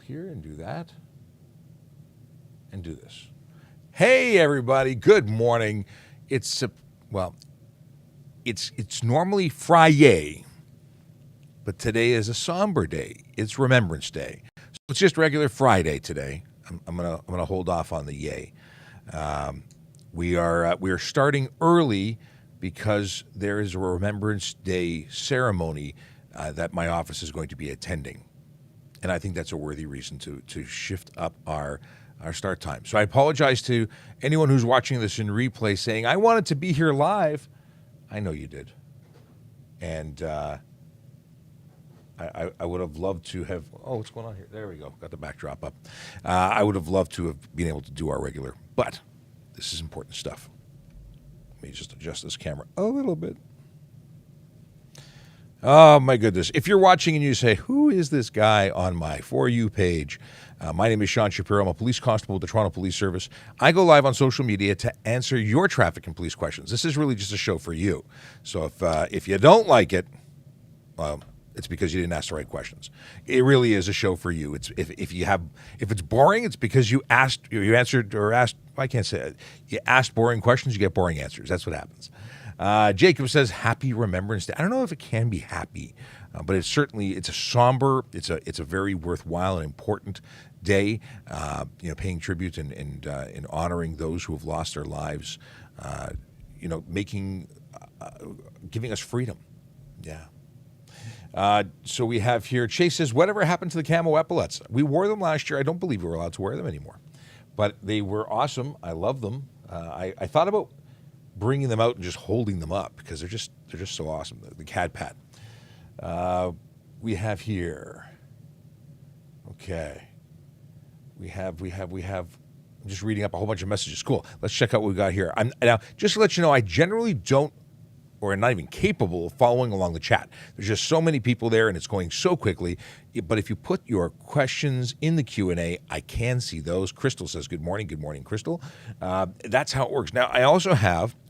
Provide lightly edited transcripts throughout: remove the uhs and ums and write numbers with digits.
here and do that and do this. Hey, everybody. Good morning. It's normally Friday, but today is a somber day. It's Remembrance Day. So it's just regular Friday today. I'm gonna hold off on the yay. We are starting early because there is a Remembrance Day ceremony that my office is going to be attending, and I think that's a worthy reason to shift up our start time. So I apologize to anyone who's watching this in replay saying, I wanted to be here live. I know you did. And I would have loved to have, what's going on here? There we go. Got the backdrop up. I would have loved to have been able to do our regular, but this is important stuff. Let me just adjust this camera a little bit. Oh, my goodness. If you're watching and you say, who is this guy on my For You page? My name is Sean Shapiro. I'm a police constable with the Toronto Police Service. I go live on social media to answer your traffic and police questions. This is really just a show for you. So if you don't like it, well, it's because you didn't ask the right questions. It really is a show for you. It's if it's boring, it's because you asked boring questions, you get boring answers. That's what happens. Jacob says, happy Remembrance Day. I don't know if it can be happy, but it's a somber, it's a very worthwhile and important day, paying tribute and honoring those who have lost their lives, giving us freedom. Yeah. So we have here, Chase says, whatever happened to the camo epaulets? We wore them last year. I don't believe we were allowed to wear them anymore, but they were awesome. I love them. I thought about bringing them out and just holding them up because they're just so awesome. The CAD pad. We have here. Okay. We have. I'm just reading up a whole bunch of messages. Cool. Let's check out what we got here. Now, just to let you know, I generally don't, or not even capable of following along the chat. There's just so many people there, and it's going so quickly. But if you put your questions in the Q&A, I can see those. Crystal says, good morning. Good morning, Crystal. That's how it works. Now,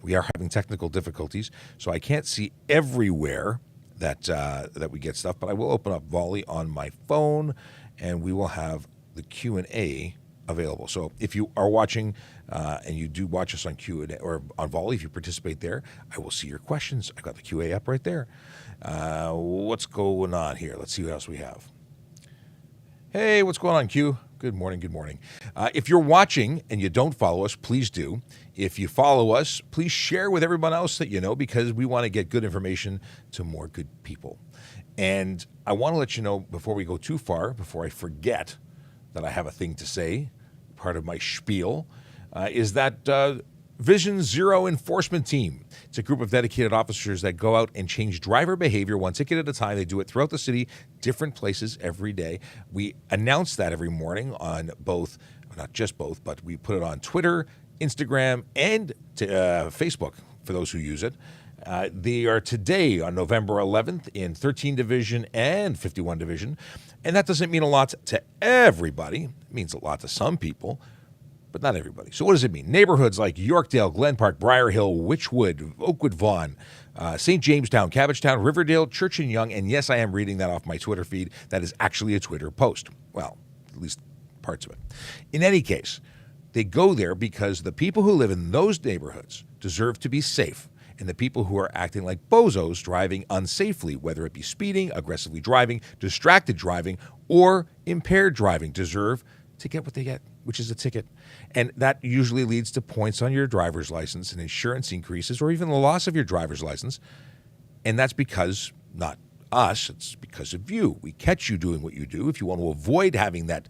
we are having technical difficulties, so I can't see everywhere that we get stuff, but I will open up Volley on my phone, and we will have the Q&A available. So if you are watching and you do watch us on Q&A or on Volley, if you participate there, I will see your questions. I got the QA up right there. What's going on here? Let's see what else we have. Hey, what's going on, Q? Good morning, good morning. If you're watching and you don't follow us, please do. If you follow us, please share with everyone else that you know, because we want to get good information to more good people. And I want to let you know before we go too far, before I forget that I have a thing to say, part of my spiel, is that Vision Zero Enforcement Team. It's a group of dedicated officers that go out and change driver behavior one ticket at a time. They do it throughout the city, different places every day. We announce that every morning on both, not just both, but we put it on Twitter, Instagram, and Facebook for those who use it. They are today on November 11th in 13 Division and 51 Division. And that doesn't mean a lot to everybody. It means a lot to some people, but not everybody. So what does it mean? Neighborhoods like Yorkdale, Glen Park, Briar Hill, Witchwood, Oakwood Vaughan, St. Jamestown, Cabbagetown, Riverdale, Church and Yonge, and yes, I am reading that off my Twitter feed. That is actually a Twitter post. Well, at least parts of it. In any case, they go there because the people who live in those neighborhoods deserve to be safe. And the people who are acting like bozos, driving unsafely, whether it be speeding, aggressively driving, distracted driving, or impaired driving, deserve to get what they get, which is a ticket. And that usually leads to points on your driver's license and insurance increases, or even the loss of your driver's license. And that's because, not us, it's because of you. We catch you doing what you do. If you want to avoid having that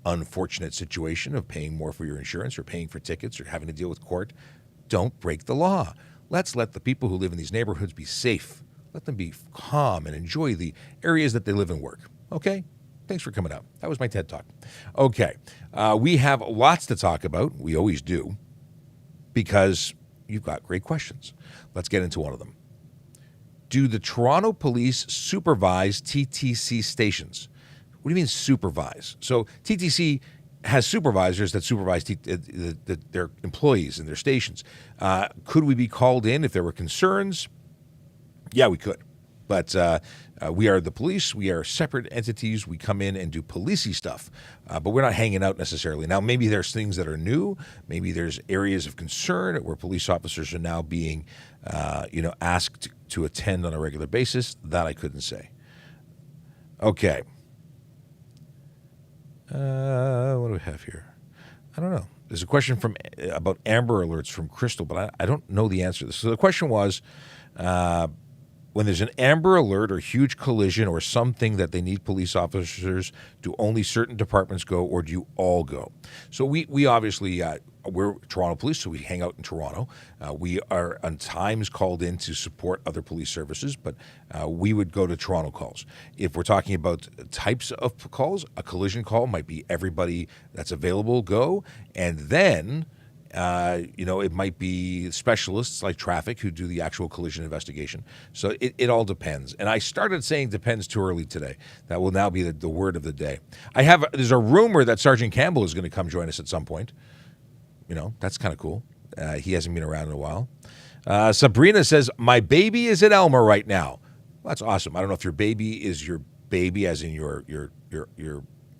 unfortunate situation of paying more for your insurance or paying for tickets or having to deal with court, don't break the law. Let's let the people who live in these neighborhoods be safe. Let them be calm and enjoy the areas that they live and work. Okay? Thanks for coming out. That was my TED Talk. Okay. We have lots to talk about. We always do, because you've got great questions. Let's get into one of them. Do the Toronto Police supervise TTC stations? What do you mean supervise? So TTC has supervisors that supervise their employees and their stations. Could we be called in if there were concerns? Yeah, we could. But we are the police. We are separate entities. We come in and do policey stuff, but we're not hanging out necessarily. Now, maybe there's things that are new. Maybe there's areas of concern where police officers are now being, asked to attend on a regular basis. That I couldn't say. Okay. What do we have here? I don't know. There's a question about Amber Alerts from Crystal, but I don't know the answer to this. So the question was, when there's an Amber Alert or huge collision or something that they need police officers, do only certain departments go, or do you all go? So we obviously, we're Toronto Police, so we hang out in Toronto. We are on times called in to support other police services, but we would go to Toronto calls. If we're talking about types of calls, a collision call might be everybody that's available go, and then it might be specialists like traffic who do the actual collision investigation. So it all depends. And I started saying depends too early today. That will now be the word of the day. There's a rumor that Sergeant Campbell is going to come join us at some point. That's kind of cool. He hasn't been around in a while. Sabrina says, my baby is at Elmer right now. Well, that's awesome. I don't know if your baby is your baby as in your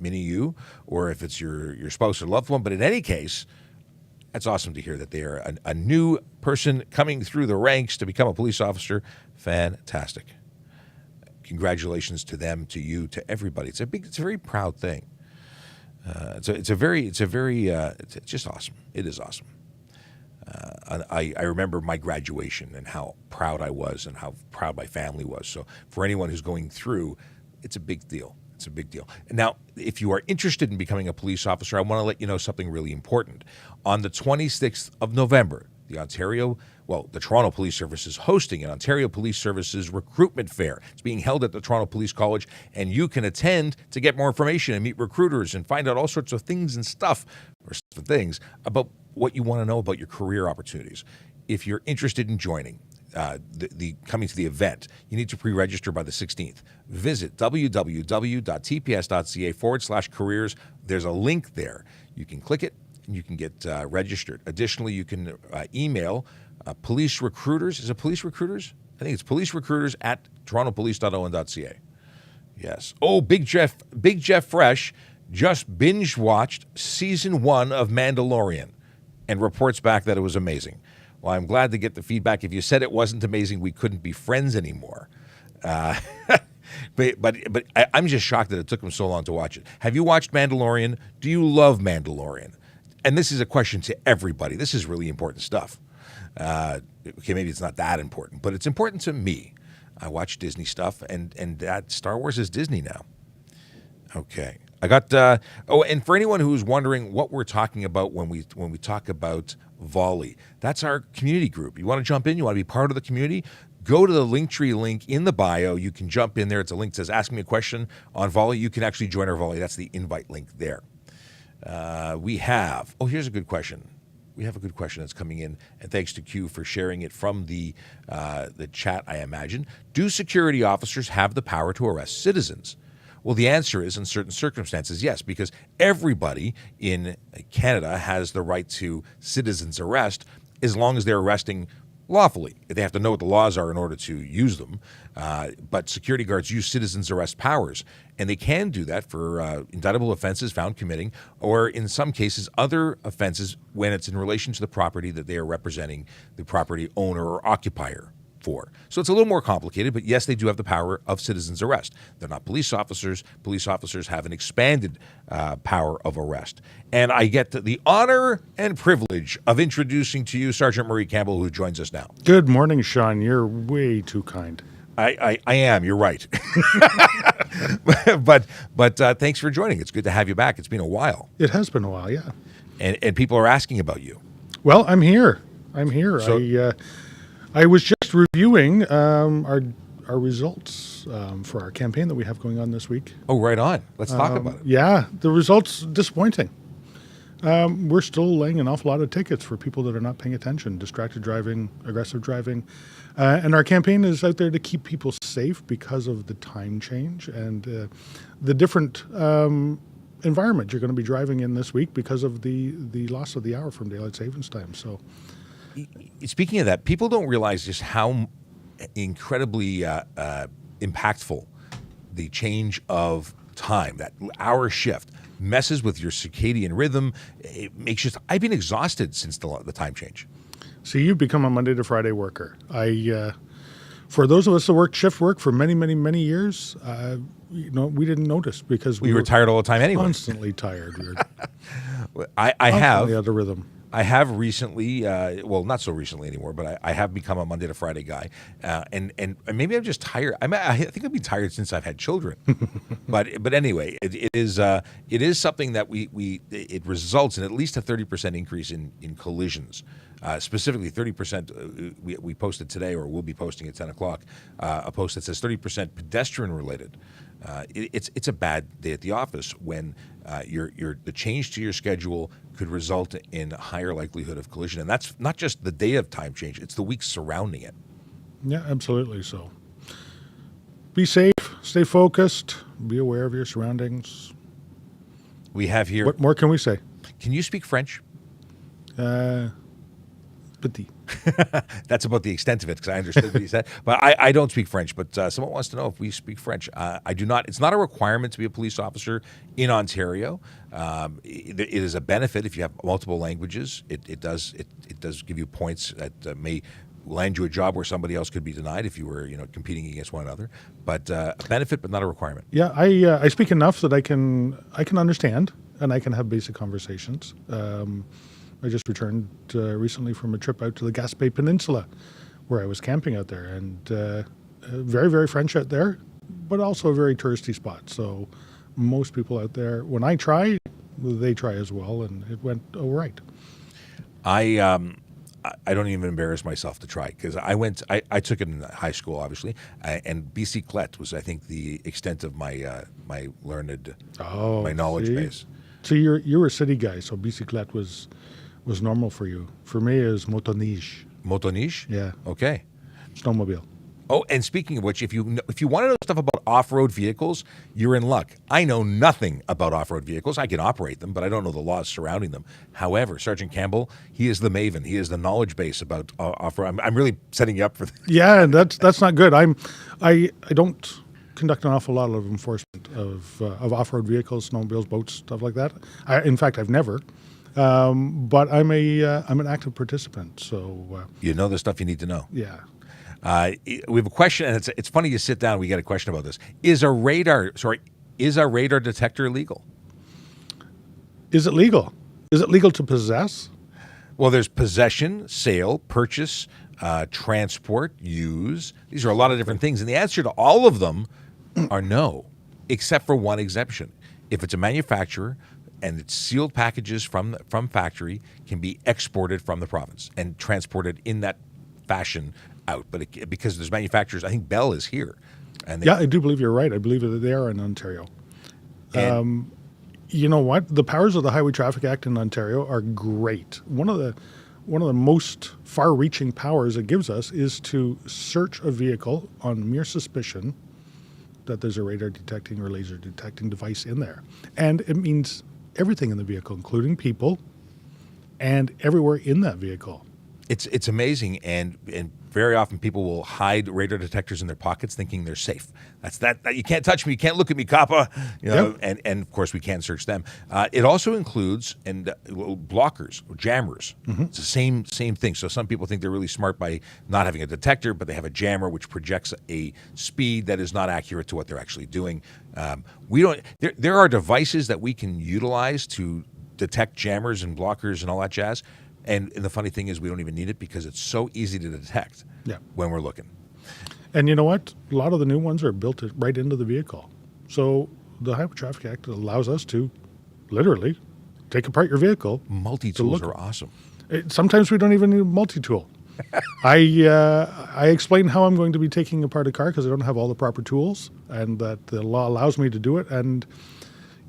mini you, or if it's your spouse or loved one. But in any case, that's awesome to hear that they are a new person coming through the ranks to become a police officer. Fantastic. Congratulations to them, to you, to everybody. It's a very proud thing. It's just awesome. It is awesome. I remember my graduation and how proud I was and how proud my family was. So for anyone who's going through, it's a big deal. It's a big deal. Now, if you are interested in becoming a police officer, I want to let you know something really important. On the 26th of November, the Toronto Police Service is hosting an Ontario Police Services recruitment fair. It's being held at the Toronto Police College, and you can attend to get more information and meet recruiters and find out all sorts of things and stuff about what you want to know about your career opportunities. If you're interested in joining, coming to the event, you need to pre-register by the 16th. Visit www.tps.ca/careers. There's a link there. You can click it and you can get registered. Additionally, you can email police recruiters. Is it police recruiters? I think it's police recruiters at torontopolice.on.ca. Yes. Oh, Big Jeff Fresh just binge watched season 1 of Mandalorian and reports back that it was amazing. Well, I'm glad to get the feedback. If you said it wasn't amazing, we couldn't be friends anymore. But I'm just shocked that it took him so long to watch it. Have you watched Mandalorian? Do you love Mandalorian? And this is a question to everybody. This is really important stuff. Okay, maybe it's not that important, but it's important to me. I watch Disney stuff, and that Star Wars is Disney now. Okay. I got and for anyone who's wondering what we're talking about when we talk about Volley, that's our community group. You want to jump in, you want to be part of the community, go to the Linktree link in the bio. You can jump in there. It's a link that says ask me a question on Volley. You can actually join our Volley. That's the invite link there. Here's a good question. We have a good question that's coming in, and thanks to Q for sharing it from the chat, I imagine. Do security officers have the power to arrest citizens? Well, the answer is in certain circumstances, yes, because everybody in Canada has the right to citizen's arrest as long as they're arresting lawfully. They have to know what the laws are in order to use them. But security guards use citizen's arrest powers, and they can do that for indictable offenses found committing, or in some cases, other offenses when it's in relation to the property that they are representing the property owner or occupier for. So it's a little more complicated, but yes, they do have the power of citizen's arrest. They're not police officers. Police officers have an expanded power of arrest. And I get the honor and privilege of introducing to you Sergeant Murray Campbell, who joins us now. Good morning, Sean. You're way too kind. I am. You're right. but thanks for joining. It's good to have you back. It's been a while. It has been a while, yeah. And people are asking about you. Well, I'm here. So, I was just reviewing our results for our campaign that we have going on this week. Oh, right on. Let's talk about it. Yeah, the results disappointing. We're still laying an awful lot of tickets for people that are not paying attention, distracted driving, aggressive driving. And our campaign is out there to keep people safe because of the time change and the different environment you're going to be driving in this week because of the loss of the hour from daylight savings time. So, speaking of that, people don't realize just how incredibly impactful the change of time, that hour shift, messes with your circadian rhythm. It makes you. I've been exhausted since the time change. See, you've become a Monday to Friday worker. For those of us that worked shift work for many, many, many years, we didn't notice because We were tired all the time anyway. constantly tired. We were I constantly have. out of rhythm. I have recently, well, not so recently anymore, but I have become a Monday to Friday guy, and maybe I'm just tired. I think I've been tired since I've had children, but anyway, it is something that it results in at least a 30% increase in collisions, specifically 30%. We posted today, or we'll be posting at 10 o'clock, a post that says 30% pedestrian related. It's a bad day at the office when the change to your schedule could result in a higher likelihood of collision, and that's not just the day of time change; it's the weeks surrounding it. Yeah, absolutely. So be safe, stay focused, be aware of your surroundings. We have here. What more can we say? Can you speak French? Petit. That's about the extent of it, because I understood what he said. But I don't speak French. But someone wants to know if we speak French. I do not. It's not a requirement to be a police officer in Ontario. It is a benefit if you have multiple languages. It does give you points that may land you a job where somebody else could be denied if you were competing against one another. But a benefit, but not a requirement. Yeah, I speak enough that I can understand and I can have basic conversations. I just returned recently from a trip out to the Gaspé Peninsula, where I was camping out there, and very, very French out there, but also a very touristy spot. So most people out there, when I try, they try as well, and it went all right. I don't even embarrass myself to try, because I took it in high school, obviously, and bicyclette was, I think, the extent of my my learned my knowledge see? base. So you're a city guy, so bicyclette was normal for you. For me, it was motoneige. Motoneige? Yeah, Okay. snowmobile. Oh, and speaking of which, if you want to know stuff about off-road vehicles, you're in luck. I know nothing about off-road vehicles. I can operate them, but I don't know the laws surrounding them. However, Sergeant Campbell, he is the maven. He is the knowledge base about off-road. I'm really setting you up for this. Yeah, and that's not good. I don't conduct an awful lot of enforcement of off-road vehicles, snowmobiles, boats, stuff like that. In fact, I've never. But I'm an active participant. So You know the stuff you need to know. yeah. We have a question, and it's funny you sit down. We get a question about this. Is a radar detector legal? Is it legal? Is it legal to possess? Well, there's possession, sale, purchase, transport, use. These are a lot of different things, and the answer to all of them are no, except for one exception. If it's a manufacturer and it's sealed packages from factory, can be exported from the province and transported in that fashion out. But because there's manufacturers, I think Bell is here. And Yeah, I do believe you're right. I believe that they are in Ontario. You know what? The powers of the Highway Traffic Act in Ontario are great. One of the most far-reaching powers it gives us is to search a vehicle on mere suspicion that there's a radar detecting or laser detecting device in there. And it means everything in the vehicle, including people and everywhere in that vehicle. It's amazing, and very often people will hide radar detectors in their pockets, thinking they're safe. That's that you can't touch me, you can't look at me, coppa. Yep. And of course we can't search them. It also includes blockers, or jammers. Mm-hmm. It's the same thing. So some people think they're really smart by not having a detector, but they have a jammer which projects a speed that is not accurate to what they're actually doing. We don't. There are devices that we can utilize to detect jammers and blockers and all that jazz. And the funny thing is, we don't even need it because it's so easy to detect when we're looking. And you know what? A lot of the new ones are built right into the vehicle. So the Highway Traffic Act allows us to literally take apart your vehicle. Multi-tools are awesome. Sometimes we don't even need a multi-tool. I explain how I'm going to be taking apart a car because I don't have all the proper tools, and that the law allows me to do it. And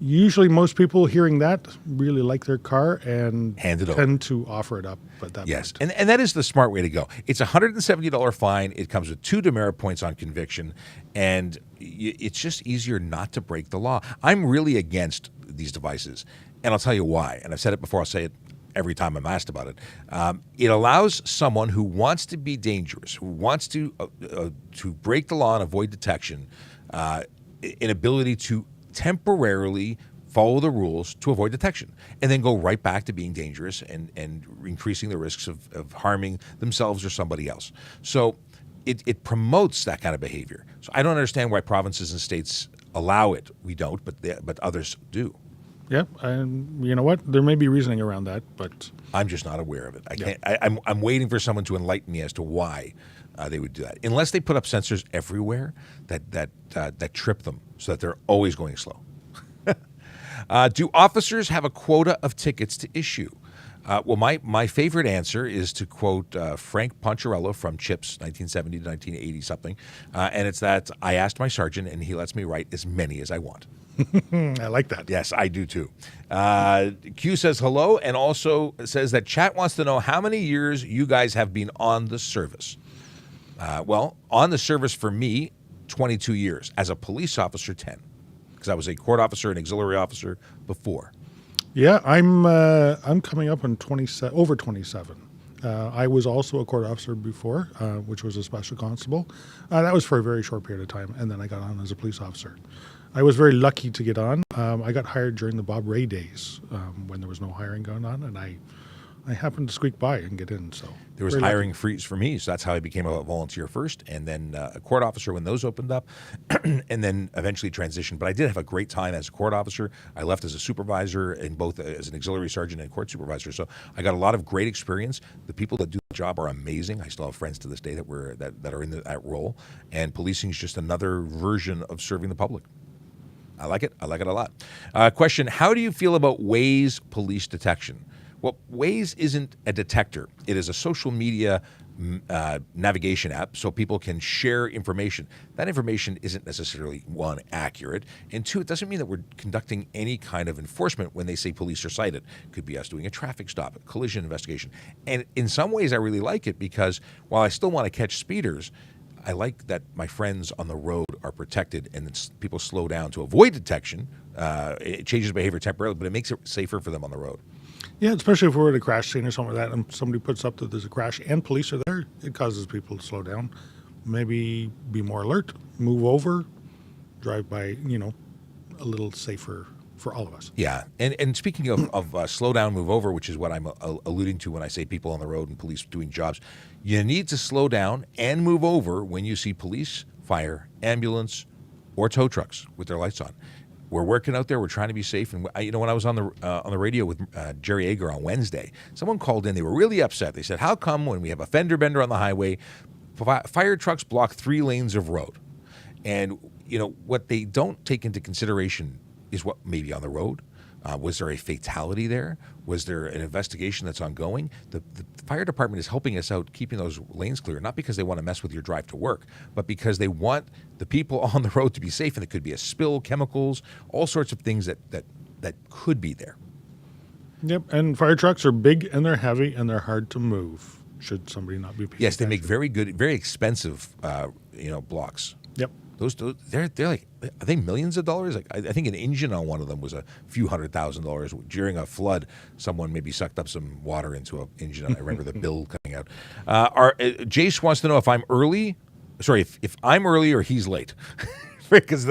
usually most people hearing that really like their car and tend to offer it up at that Yes, point. and that is the smart way to go. It's a $170 fine. It comes with 2 demerit points on conviction, and it's just easier not to break the law. I'm really against these devices, and I'll tell you why. And I've said it before, I'll say it every time I'm asked about it. It allows someone who wants to be dangerous, who wants to break the law and avoid detection, an ability to temporarily follow the rules to avoid detection, and then go right back to being dangerous and increasing the risks of harming themselves or somebody else. So it promotes that kind of behavior. So I don't understand why provinces and states allow it. We don't, but others do. Yeah, and you know what? There may be reasoning around that, but I'm just not aware of it. I can't. I'm waiting for someone to enlighten me as to why they would do that. Unless they put up sensors everywhere that trip them so that they're always going slow. Do officers have a quota of tickets to issue? Well, my favorite answer is to quote Frank Poncherello from CHIPS, 1970 to 1980 something, and it's that I asked my sergeant, and he lets me write as many as I want. I like that. Yes, I do too. Q says hello, and also says that chat wants to know how many years you guys have been on the service. Well, on the service for me, 22 years. As a police officer, 10. Because I was a court officer and auxiliary officer before. Yeah, I'm coming up on over 27. I was also a court officer before, which was a special constable. That was for a very short period of time, and then I got on as a police officer. I was very lucky to get on. I got hired during the Bob Ray days when there was no hiring going on, and I happened to squeak by and get in. So there was hiring freeze for me, so that's how I became a volunteer first, and then a court officer when those opened up, and then eventually transitioned. But I did have a great time as a court officer. I left as a supervisor, and both as an auxiliary sergeant and court supervisor. So I got a lot of great experience. The people that do the job are amazing. I still have friends to this day that are in that role, and policing is just another version of serving the public. I like it. I like it a lot. Question: how do you feel about Waze police detection? Well, Waze isn't a detector. It is a social media navigation app so people can share information. That information isn't necessarily, one, accurate, and two, it doesn't mean that we're conducting any kind of enforcement when they say police are cited. It could be us doing a traffic stop, a collision investigation. And in some ways, I really like it because while I still want to catch speeders, I like that my friends on the road are protected and people slow down to avoid detection. It changes behavior temporarily, but it makes it safer for them on the road. Yeah, especially if we're at a crash scene or something like that, and somebody puts up that there's a crash and police are there, it causes people to slow down, maybe be more alert, move over, drive by, a little safer for all of us. Yeah, and speaking of slow down, move over, which is what I'm alluding to when I say people on the road and police doing jobs, you need to slow down and move over when you see police, fire, ambulance, or tow trucks with their lights on. We're working out there. We're trying to be safe. And when I was on the radio with Jerry Ager on Wednesday, someone called in. They were really upset. They said, "How come when we have a fender bender on the highway, fire trucks block 3 lanes of road?" And what they don't take into consideration is what may be on the road. Was there a fatality there? Was there an investigation that's ongoing? The fire department is helping us out, keeping those lanes clear, not because they want to mess with your drive to work, but because they want the people on the road to be safe, and it could be a spill, chemicals, all sorts of things that could be there. Yep, and fire trucks are big and they're heavy and they're hard to move should somebody not be paying Yes, they attention. make very good, very expensive, blocks. Yep. Those they're like, are they millions of dollars? Like I think an engine on one of them was a few $100,000 during a flood. Someone maybe sucked up some water into an engine. I remember the bill coming out. Jace wants to know if I'm early. Sorry, if I'm early or he's late. Because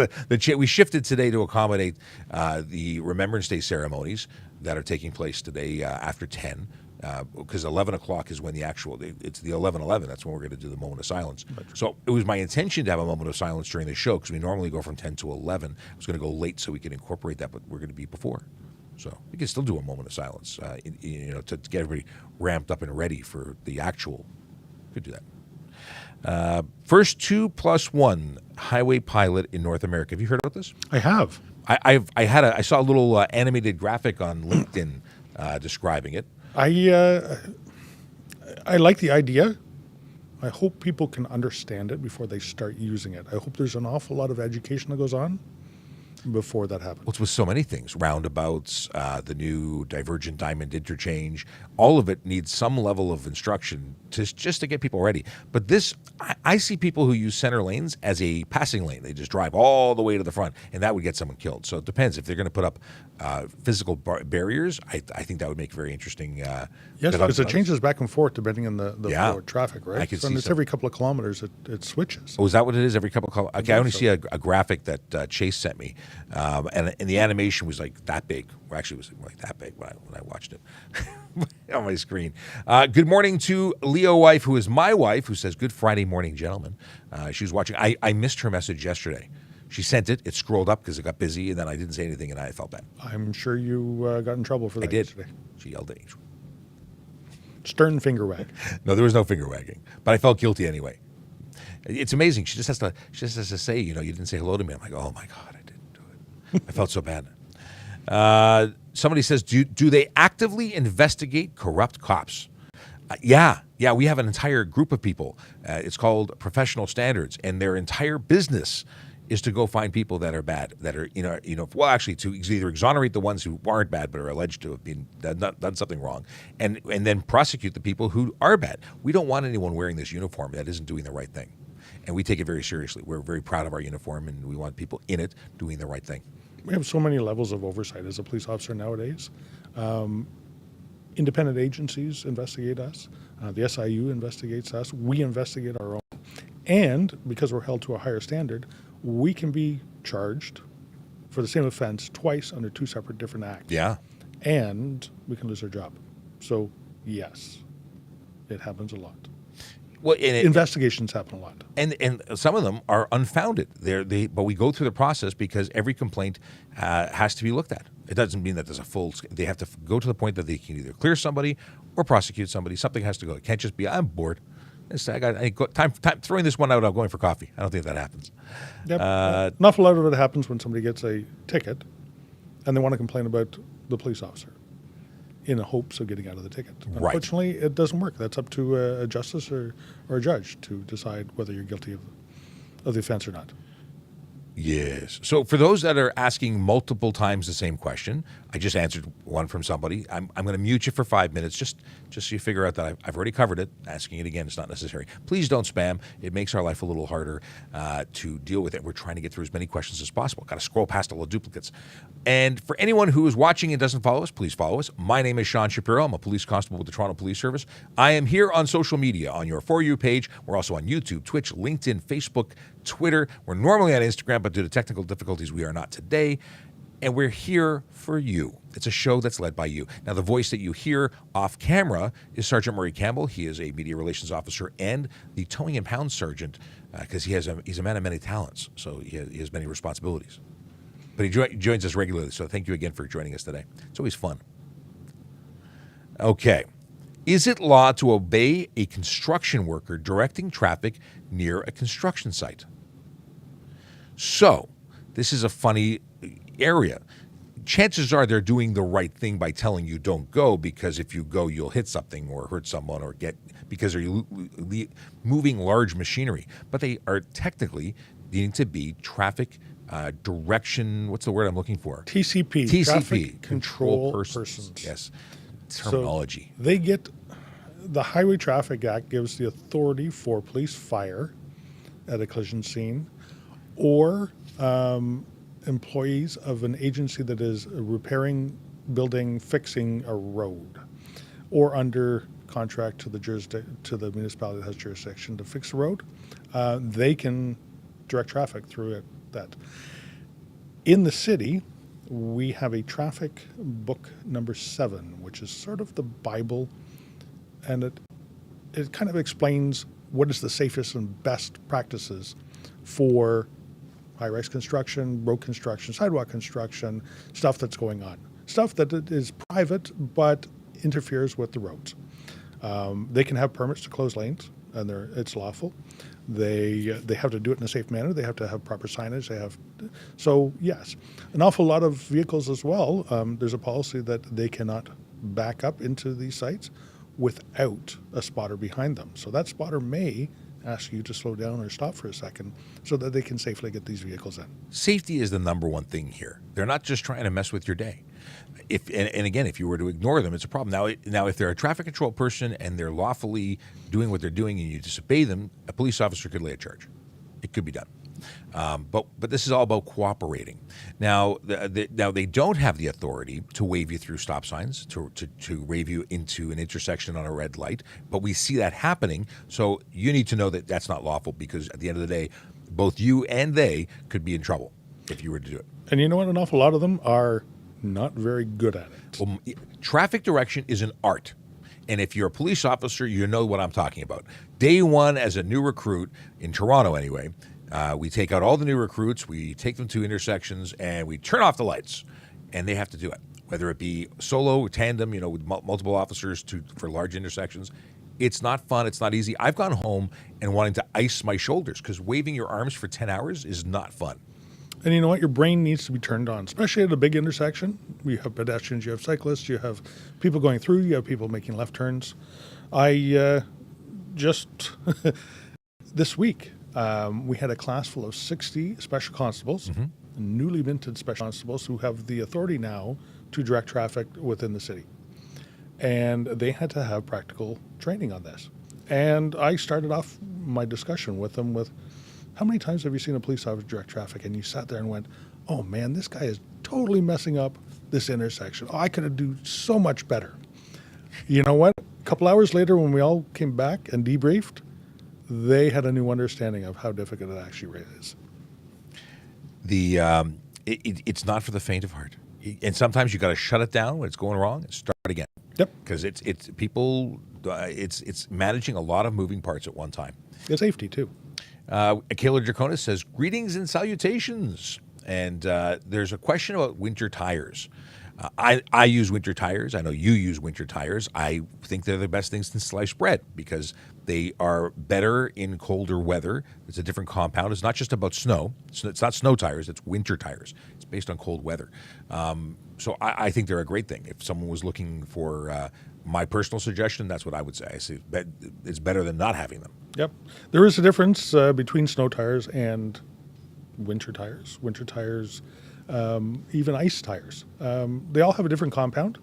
we shifted today to accommodate the Remembrance Day ceremonies that are taking place today after 10. Because 11 o'clock is when it's the 11:11. That's when we're going to do the moment of silence. So it was my intention to have a moment of silence during the show because we normally go from 10 to 11. I was going to go late so we could incorporate that, but we're going to be before. So we can still do a moment of silence, to get everybody ramped up and ready for the actual. Could do that. First 2+1 highway pilot in North America. Have you heard about this? I have. I saw a little animated graphic on LinkedIn describing it. I like the idea. I hope people can understand it before they start using it. I hope there's an awful lot of education that goes on. before that happens. Well, it's with so many things, roundabouts, the new divergent diamond interchange, all of it needs some level of instruction just to get people ready. But this, I see people who use center lanes as a passing lane. They just drive all the way to the front, and that would get someone killed. So it depends. If they're going to put up physical barriers, I think that would make very interesting. Yes, because it changes back and forth depending on the Yeah. flow of traffic, right? I can So see it's some- every couple of kilometers it switches. Oh, is that what it is? Every couple of okay, I only so. see a graphic that Chase sent me, and the animation was like that big. Well, actually, it was like that big when I watched it on my screen. Good morning to Leo wife, who is my wife, who says, "Good Friday morning, gentlemen." She was watching. I missed her message yesterday. She sent it. It scrolled up because it got busy, and then I didn't say anything, and I felt bad. I'm sure you got in trouble for that I did. yesterday. She yelled at me. Stern finger wag. No, there was no finger wagging, but I felt guilty anyway. It's amazing. She just has to say, you didn't say hello to me. I'm like, oh my God, I didn't do it. I felt so bad. Somebody says, do they actively investigate corrupt cops? Yeah, we have an entire group of people. It's called Professional Standards, and their entire business is to go find people that are bad, that are, well, actually to either exonerate the ones who aren't bad but are alleged to have been done something wrong, and then prosecute the people who are bad. We don't want anyone wearing this uniform that isn't doing the right thing, and we take it very seriously. We're very proud of our uniform, and we want people in it doing the right thing. We have so many levels of oversight as a police officer nowadays. Independent agencies investigate us. The SIU investigates us. We investigate our own. And because we're held to a higher standard, we can be charged for the same offense twice under two separate different acts. Yeah. And we can lose our job. So, yes, it happens a lot. Well, Investigations happen a lot. And some of them are unfounded. But we go through the process because every complaint has to be looked at. It doesn't mean that there's a full. They have to go to the point that they can either clear somebody or prosecute somebody. Something has to go. It can't just be, I'm bored. I got time throwing this one out. I'm going for coffee. I don't think that happens. Yep. An awful lot of it happens when somebody gets a ticket and they want to complain about the police officer in hopes of getting out of the ticket. Right. Unfortunately, it doesn't work. That's up to a justice or a judge to decide whether you're guilty of the offense or not. Yes. So for those that are asking multiple times the same question, I just answered one from somebody. I'm going to mute you for 5 minutes just so you figure out that I've already covered it. Asking it again is not necessary. Please don't spam. It makes our life a little harder to deal with it. We're trying to get through as many questions as possible. Got to scroll past all the duplicates. And for anyone who is watching and doesn't follow us, please follow us. My name is Sean Shapiro. I'm a police constable with the Toronto Police Service. I am here on social media on your For You page. We're also on YouTube, Twitch, LinkedIn, Facebook, Twitter. We're normally on Instagram, but due to technical difficulties, we are not today. And we're here for you. It's a show that's led by you. Now, the voice that you hear off camera is Sergeant Murray Campbell. He is a media relations officer and the towing and pound sergeant because he's a man of many talents. So he has many responsibilities. But he joins us regularly. So thank you again for joining us today. It's always fun. Okay. Is it law to obey a construction worker directing traffic near a construction site? So, this is a funny area. Chances are they're doing the right thing by telling you don't go, because if you go, you'll hit something or hurt someone or because they're moving large machinery. But they are technically needing to be traffic direction. What's the word I'm looking for? TCP. Traffic Control Persons. Yes. Terminology. So they get the Highway Traffic Act gives the authority for police fire at a collision scene, or employees of an agency that is repairing, building, fixing a road, or under contract to the municipality that has jurisdiction to fix the road. They can direct traffic through that. In the city, we have a traffic book number 7, which is sort of the Bible, and it kind of explains what is the safest and best practices for high-rise construction, road construction, sidewalk construction, stuff that's going on. Stuff that is private but interferes with the roads. They can have permits to close lanes, and it's lawful. They have to do it in a safe manner. They have to have proper signage. So yes, an awful lot of vehicles as well. There's a policy that they cannot back up into these sites without a spotter behind them. So that spotter may ask you to slow down or stop for a second so that they can safely get these vehicles in. Safety is the number one thing here. They're not just trying to mess with your day. And again, if you were to ignore them, it's a problem. Now, if they're a traffic control person and they're lawfully doing what they're doing and you disobey them, a police officer could lay a charge. It could be done. But this is all about cooperating. Now, now they don't have the authority to wave you through stop signs, to wave you into an intersection on a red light. But we see that happening. So you need to know that that's not lawful, because at the end of the day, both you and they could be in trouble if you were to do it. And you know what? An awful lot of them are not very good at it. Well, traffic direction is an art. And if you're a police officer, you know what I'm talking about. Day one as a new recruit, in Toronto anyway, we take out all the new recruits, we take them to intersections, and we turn off the lights. And they have to do it, whether it be solo, tandem, with multiple officers for large intersections. It's not fun. It's not easy. I've gone home and wanting to ice my shoulders because waving your arms for 10 hours is not fun. And you know what? Your brain needs to be turned on, especially at a big intersection. You have pedestrians, you have cyclists, you have people going through, you have people making left turns. I just this week, we had a class full of 60 special constables, newly minted special constables who have the authority now to direct traffic within the city. And they had to have practical training on this. And I started off my discussion with them with, how many times have you seen a police officer direct traffic and you sat there and went, oh man, this guy is totally messing up this intersection. Oh, I could have done so much better. You know what? A couple hours later, when we all came back and debriefed, they had a new understanding of how difficult it actually is. It's not for the faint of heart. And sometimes you got to shut it down when it's going wrong and start again. Yep. Because it's managing a lot of moving parts at one time. It's safety too. Kayla Draconis says, greetings and salutations. And there's a question about winter tires. I use winter tires. I know you use winter tires. I think they're the best things since sliced bread because they are better in colder weather. It's a different compound. It's not just about snow. It's not snow tires. It's winter tires. It's based on cold weather. So I think they're a great thing. If someone was looking for my personal suggestion, that's what I would say. I say it's better than not having them. Yep. There is a difference between snow tires and winter tires. Winter tires, even ice tires. They all have a different compound.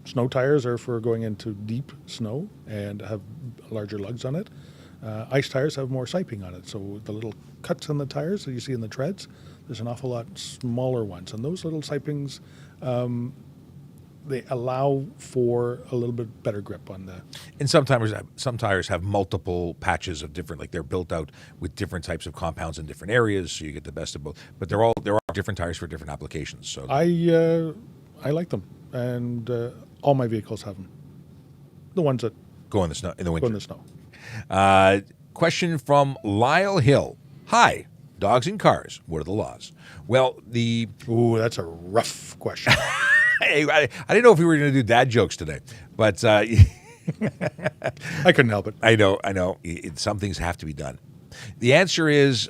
Snow tires are for going into deep snow and have larger lugs on it. Ice tires have more siping on it. So the little cuts on the tires that you see in the treads, there's an awful lot smaller ones. And those little sipings, they allow for a little bit better grip on the... And some tires have multiple patches of different, like they're built out with different types of compounds in different areas, so you get the best of both. But there are different tires for different applications. So I like them, and all my vehicles have them. The ones that go in the snow in the winter. Go in the snow. Question from Lyle Hill. Hi, dogs and cars. What are the laws? Well, Ooh, that's a rough question. Hey, I didn't know if we were going to do dad jokes today, but I couldn't help it. I know. Some things have to be done. The answer is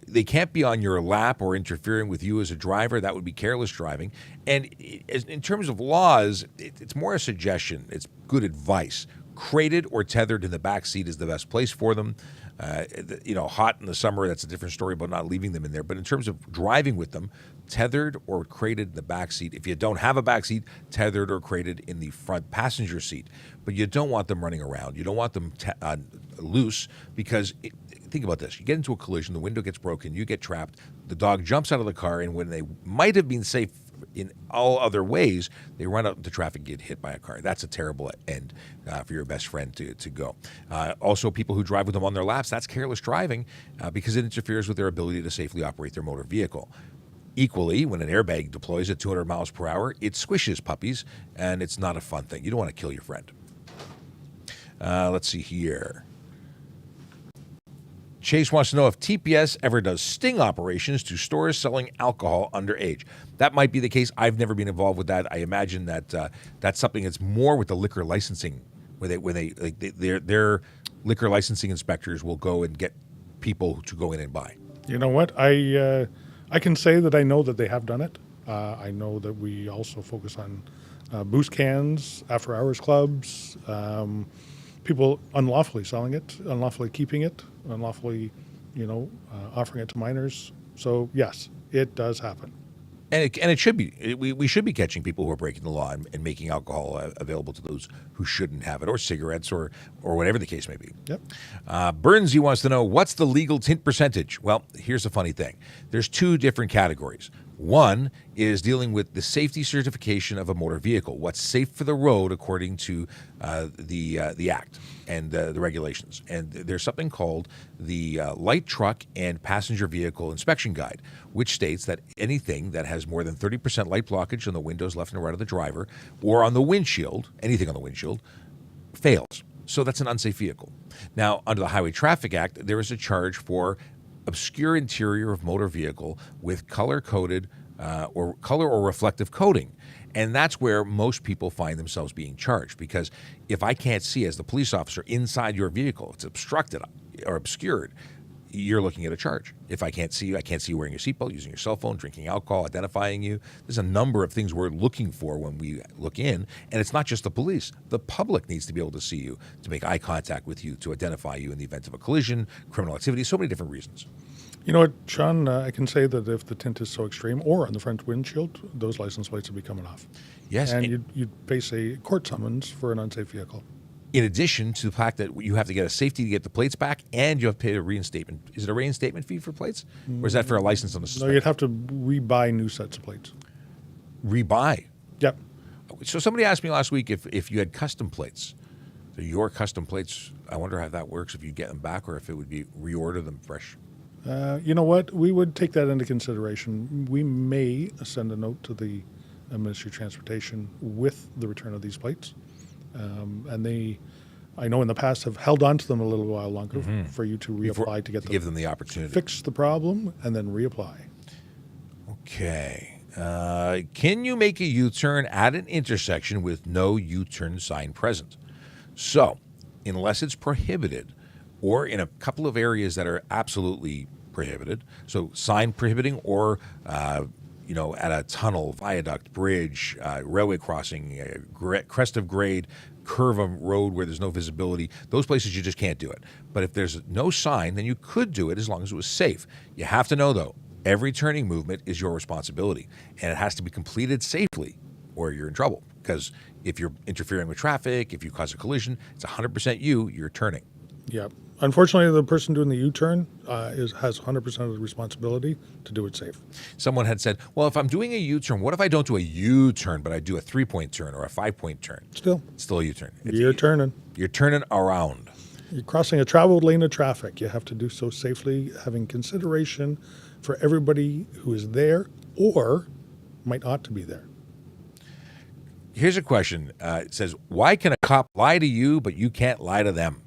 they can't be on your lap or interfering with you as a driver. That would be careless driving. And in terms of laws, it's more a suggestion. It's good advice. Crated or tethered in the back seat is the best place for them. Hot in the summer, that's a different story about not leaving them in there. But in terms of driving with them, tethered or crated in the back seat. If you don't have a back seat, tethered or crated in the front passenger seat. But you don't want them running around. You don't want them loose because think about this. You get into a collision, the window gets broken, you get trapped, the dog jumps out of the car, and when they might have been safe in all other ways, they run out into traffic and get hit by a car. That's a terrible end for your best friend to go. Also, people who drive with them on their laps, that's careless driving because it interferes with their ability to safely operate their motor vehicle. Equally, when an airbag deploys at 200 miles per hour, it squishes puppies, and it's not a fun thing. You don't want to kill your friend. Let's see here. Chase wants to know if TPS ever does sting operations to stores selling alcohol underage. That might be the case. I've never been involved with that. I imagine that that's something that's more with the liquor licensing, where their liquor licensing inspectors will go and get people to go in and buy. You know what? I can say that I know that they have done it. I know that we also focus on boost cans, after hours clubs. people unlawfully selling it, unlawfully keeping it, unlawfully, offering it to minors. So yes, it does happen. And it should be. We should be catching people who are breaking the law and making alcohol available to those who shouldn't have it, or cigarettes, or whatever the case may be. Yep. Burnsy wants to know, what's the legal tint percentage? Well, here's the funny thing. There's two different categories. One is dealing with the safety certification of a motor vehicle, what's safe for the road according to the Act and the regulations. And there's something called the Light Truck and Passenger Vehicle Inspection Guide, which states that anything that has more than 30% light blockage on the windows left and right of the driver, or on the windshield, anything on the windshield, fails. So that's an unsafe vehicle. Now, under the Highway Traffic Act, there is a charge for obscure interior of motor vehicle with color-coded or color or reflective coating. And that's where most people find themselves being charged, because if I can't see as the police officer inside your vehicle, it's obstructed or obscured, you're looking at a charge. If I can't see you wearing your seatbelt, using your cell phone, drinking alcohol, identifying you. There's a number of things we're looking for when we look in, and it's not just the police. The public needs to be able to see you, to make eye contact with you, to identify you in the event of a collision, criminal activity, so many different reasons. You know what, Sean? I can say that if the tint is so extreme, or on the front windshield, those license plates would be coming off. Yes. And you'd face a court summons for an unsafe vehicle. In addition to the fact that you have to get a safety to get the plates back, and you have to pay a reinstatement. Is it a reinstatement fee for plates? Or is that for a license on the No, suspension? you'd have to rebuy new sets of plates. Rebuy. Yep. So somebody asked me last week if you had custom plates. So your custom plates, I wonder how that works, if you get them back or if it would be reorder them fresh. You know what? We would take that into consideration. We may send a note to the Ministry of Transportation with the return of these plates. And they, I know in the past, have held on to them a little while longer for you to reapply to get them. Give them the opportunity. Fix the problem and then reapply. Okay. Can you make a U-turn at an intersection with no U-turn sign present? So, unless it's prohibited, or in a couple of areas that are absolutely prohibited, so sign prohibiting, or at a tunnel, viaduct, bridge, railway crossing, crest of grade, curve of road where there's no visibility, those places you just can't do it. But if there's no sign, then you could do it as long as it was safe. You have to know, though, every turning movement is your responsibility, and it has to be completed safely, or you're in trouble. Because if you're interfering with traffic, if you cause a collision, it's 100% you're turning. Yeah. Unfortunately, the person doing the U-turn has 100% of the responsibility to do it safe. Someone had said, well, if I'm doing a U-turn, what if I don't do a U-turn, but I do a 3-point turn or a 5-point turn? Still a U-turn. You're turning. You're turning around. You're crossing a traveled lane of traffic. You have to do so safely, having consideration for everybody who is there or might ought to be there. Here's a question. It says, why can a cop lie to you, but you can't lie to them?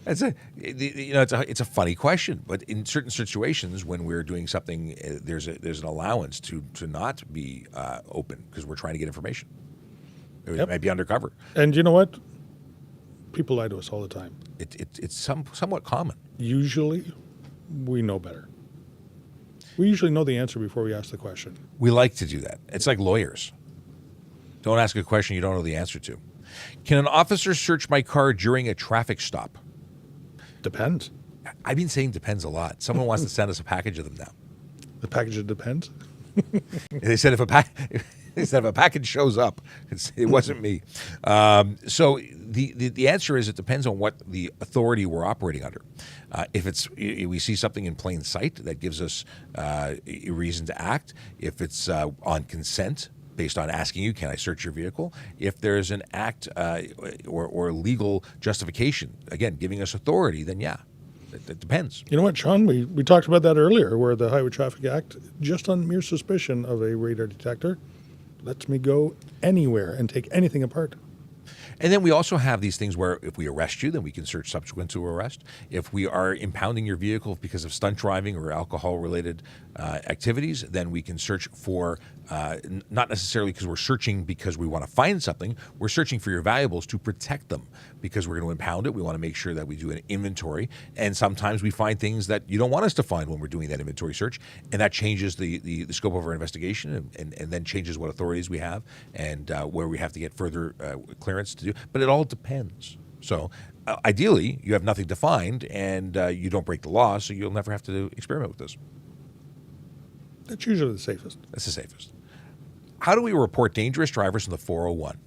It's a funny question, but in certain situations when we're doing something, there's an allowance to not be open because we're trying to get information. It might be undercover. And you know what? People lie to us all the time. It's somewhat common. Usually, we know better. We usually know the answer before we ask the question. We like to do that. It's like lawyers. Don't ask a question you don't know the answer to. Can an officer search my car during a traffic stop? Depends. I've been saying depends a lot. Someone wants to send us a package of them now. The package of depends? They said if a package shows up, it wasn't me. So the answer is it depends on what the authority we're operating under. If we see something in plain sight that gives us a reason to act, if it's on consent, based on asking you, can I search your vehicle? If there's an act or legal justification, again, giving us authority, then yeah, it depends. You know what, Sean? We talked about that earlier, where the Highway Traffic Act, just on mere suspicion of a radar detector, lets me go anywhere and take anything apart. And then we also have these things where if we arrest you, then we can search subsequent to arrest. If we are impounding your vehicle because of stunt driving or alcohol-related activities, then we can search for, not necessarily because we're searching because we want to find something, we're searching for your valuables to protect them because we're going to impound it. We want to make sure that we do an inventory. And sometimes we find things that you don't want us to find when we're doing that inventory search. And that changes the scope of our investigation and then changes what authorities we have and where we have to get further clearance clearance to do, but it all depends. So ideally, you have nothing defined and you don't break the law, so you'll never have to experiment with this. That's usually the safest. That's the safest. How do we report dangerous drivers in the 401?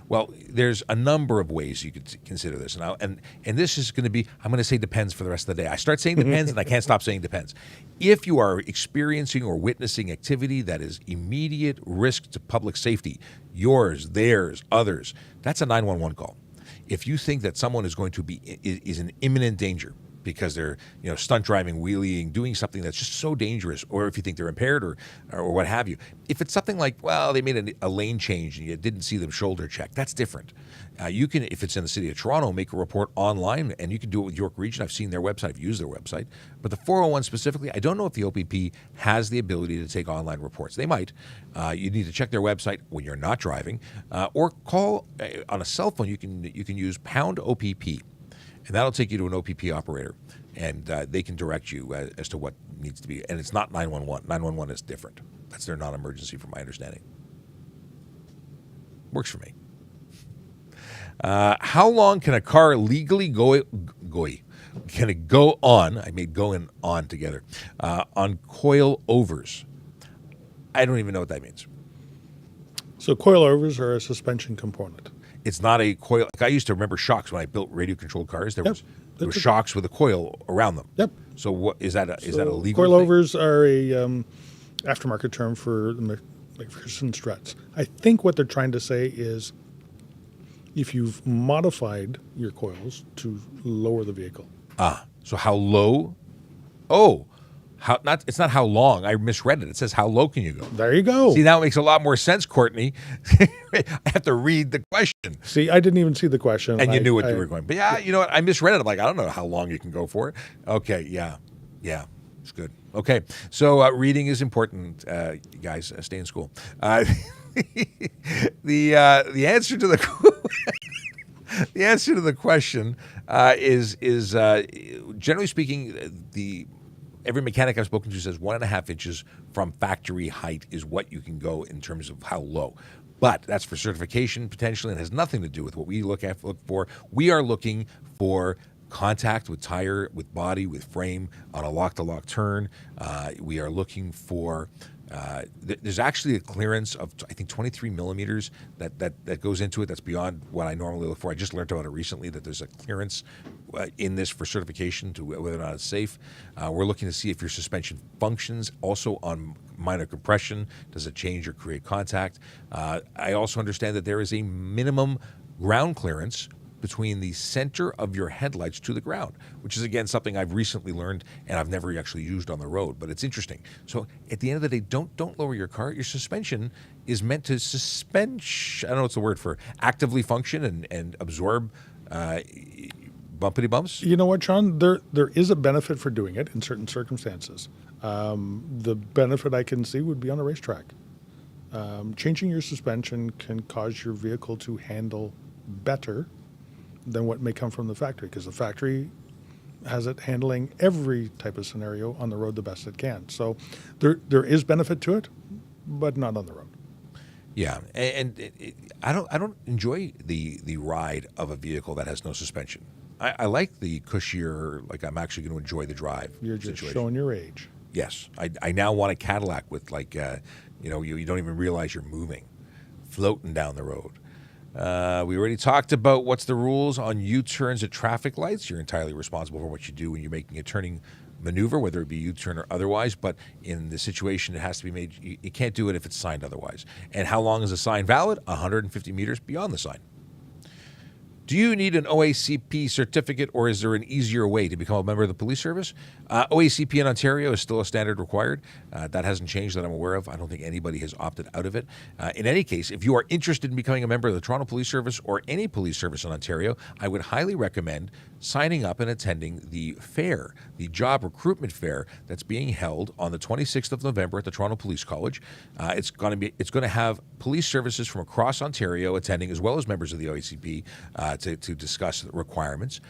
Well, there's a number of ways you could consider this, and this is going to be, I'm going to say depends for the rest of the day. I start saying depends, and I can't stop saying depends. If you are experiencing or witnessing activity that is immediate risk to public safety, yours, theirs, others, that's a 911 call. If you think that someone is going to be is in imminent danger because they're stunt driving, wheeling, doing something that's just so dangerous, or if you think they're impaired or what have you. If it's something like, well, they made a lane change and you didn't see them shoulder check, that's different. You can, if it's in the city of Toronto, make a report online, and you can do it with York Region. I've seen their website, I've used their website. But the 401 specifically, I don't know if the OPP has the ability to take online reports. They might. You need to check their website when you're not driving, or call on a cell phone. You can use pound OPP. And that'll take you to an OPP operator, and they can direct you as to what needs to be. And it's not 911. 911 is different. That's their non-emergency, from my understanding. Works for me. How long can a car legally can it go on? I made go and on together on coilovers. I don't even know what that means. So coilovers are a suspension component. It's not a coil. Like I used to remember shocks when I built radio-controlled cars. There was shocks with a coil around them. Yep. So what is that? Is that a legal coilovers are a aftermarket term for the McPherson struts. I think what they're trying to say is if you've modified your coils to lower the vehicle. So how low? Oh, it's not how long. I misread it. It says how low can you go? There you go. See, now it makes a lot more sense, Courtney. I have to read the question. See, I didn't even see the question. And you knew what you were going. But yeah, you know what? I misread it. I'm like, I don't know how long you can go for it. Okay, yeah. It's good. Okay, so reading is important, you guys. Stay in school. The answer to the question is generally speaking, every mechanic I've spoken to says 1.5 inches from factory height is what you can go in terms of how low. But that's for certification potentially, and has nothing to do with what we look for. We are looking for contact with tire, with body, with frame on a lock-to-lock turn. We are looking for. There's actually a clearance of, I think, 23 millimeters that goes into it. That's beyond what I normally look for. I just learned about it recently, that there's a clearance in this for certification to whether or not it's safe. We're looking to see if your suspension functions. Also on minor compression, does it change or create contact? I also understand that there is a minimum ground clearance between the center of your headlights to the ground, which is, again, something I've recently learned and I've never actually used on the road, but it's interesting. So at the end of the day, don't lower your car. Your suspension is meant to I don't know what's the word for, actively function and absorb bumpity bumps. You know what, Sean? There is a benefit for doing it in certain circumstances. The benefit I can see would be on a racetrack. Changing your suspension can cause your vehicle to handle better than what may come from the factory, because the factory has it handling every type of scenario on the road the best it can. So there is benefit to it, but not on the road. Yeah, and I don't enjoy the ride of a vehicle that has no suspension. I like the cushier, like I'm actually going to enjoy the drive. You're just situation. showing your age. Yes, I now want a Cadillac with you don't even realize you're moving, floating down the road. We already talked about what's the rules on U-turns at traffic lights. You're entirely responsible for what you do when you're making a turning maneuver, whether it be U-turn or otherwise. But in the situation, it has to be made. You can't do it if it's signed otherwise. And how long is a sign valid? 150 meters beyond the sign. Do you need an OACP certificate, or is there an easier way to become a member of the police service? OACP in Ontario is still a standard required. That hasn't changed that I'm aware of. I don't think anybody has opted out of it. In any case, if you are interested in becoming a member of the Toronto Police Service or any police service in Ontario, I would highly recommend signing up and attending the fair, the job recruitment fair that's being held on the 26th of November at the Toronto Police College. It's going to have police services from across Ontario attending, as well as members of the OACP to discuss the requirements.